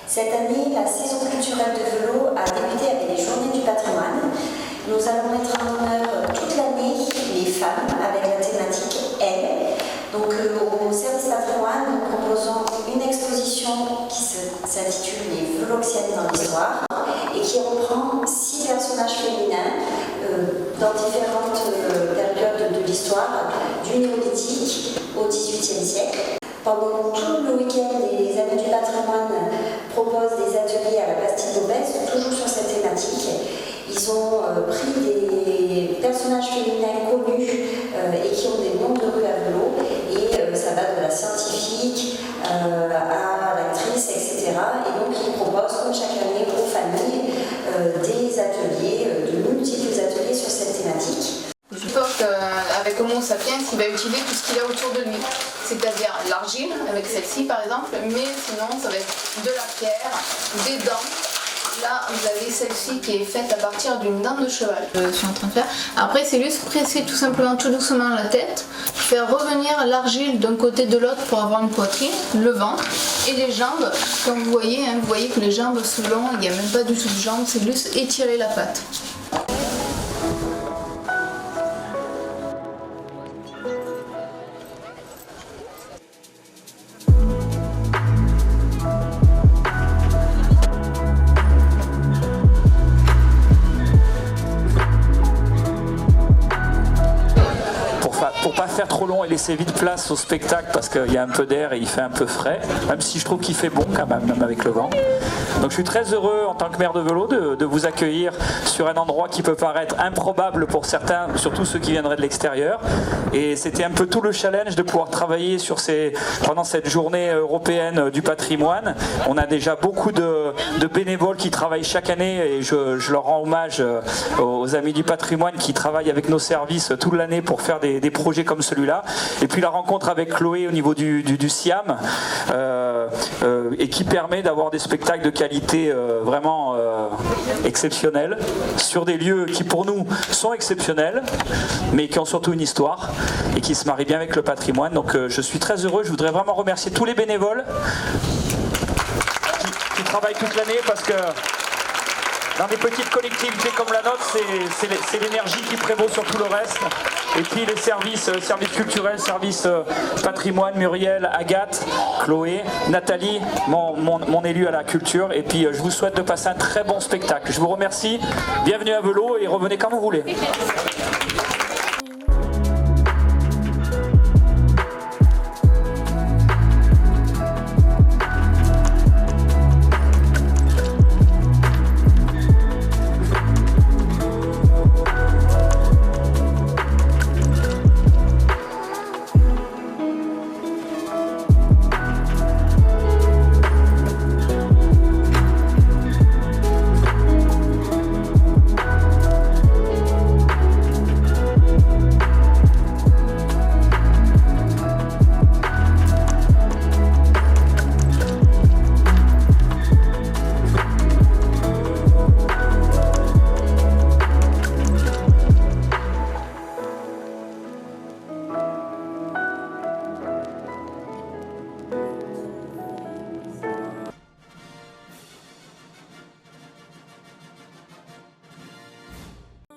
Cette année, la saison culturelle de vélo a débuté avec les Journées du patrimoine. Nous allons mettre en œuvre toute l'année les femmes avec la thématique Elles. Donc au service patrimoine, nous proposons une exposition qui s'intitule Les Véloxiennes dans l'histoire et qui reprend 6 personnages féminins dans différentes périodes de l'histoire, du néolithique au XVIIIe siècle. Pendant tout le week-end, les Amis du patrimoine proposent des ateliers à la Bastille d'Aubesse, toujours sur cette thématique. Ils ont pris des personnages féminins connus et qui ont des noms de rue à vélo, et ça va de la scientifique à l'actrice, etc. Et donc ils proposent, comme chaque année, aux familles des ateliers, de multiples ateliers sur cette thématique. Je pense qu'avec Homo sapiens, il va utiliser tout ce qu'il a autour de lui, c'est-à-dire l'argile, avec celle-ci par exemple, mais sinon ça va être de la pierre, des dents. Là, vous avez celle-ci qui est faite à partir d'une dent de cheval. Je suis en train de faire. Après, c'est juste presser tout simplement tout doucement la tête, faire revenir l'argile d'un côté de l'autre pour avoir une poitrine, le ventre et les jambes. Comme vous voyez que les jambes sont longues, il n'y a même pas du tout de jambes, c'est juste étirer la patte. Pour pas faire trop long et laisser vite place au spectacle parce qu'il y a un peu d'air et il fait un peu frais, même si je trouve qu'il fait bon quand même avec le vent. Donc je suis très heureux en tant que maire de Velot de vous accueillir sur un endroit qui peut paraître improbable pour certains, surtout ceux qui viendraient de l'extérieur. Et c'était un peu tout le challenge de pouvoir travailler pendant cette journée européenne du patrimoine. On a déjà beaucoup de bénévoles qui travaillent chaque année et je leur rends hommage aux Amis du patrimoine qui travaillent avec nos services toute l'année pour faire des projets comme celui-là. Et puis la rencontre avec Chloé au niveau du SIAM et qui permet d'avoir des spectacles de qualité vraiment exceptionnels sur des lieux qui pour nous sont exceptionnels mais qui ont surtout une histoire et qui se marient bien avec le patrimoine. Donc je suis très heureux. Je voudrais vraiment remercier tous les bénévoles qui travaillent toute l'année parce que dans des petites collectivités comme la nôtre, c'est l'énergie qui prévaut sur tout le reste. Et puis les services culturels, services patrimoine, Muriel, Agathe, Chloé, Nathalie, mon élu à la culture. Et puis je vous souhaite de passer un très bon spectacle. Je vous remercie. Bienvenue à Velot et revenez quand vous voulez.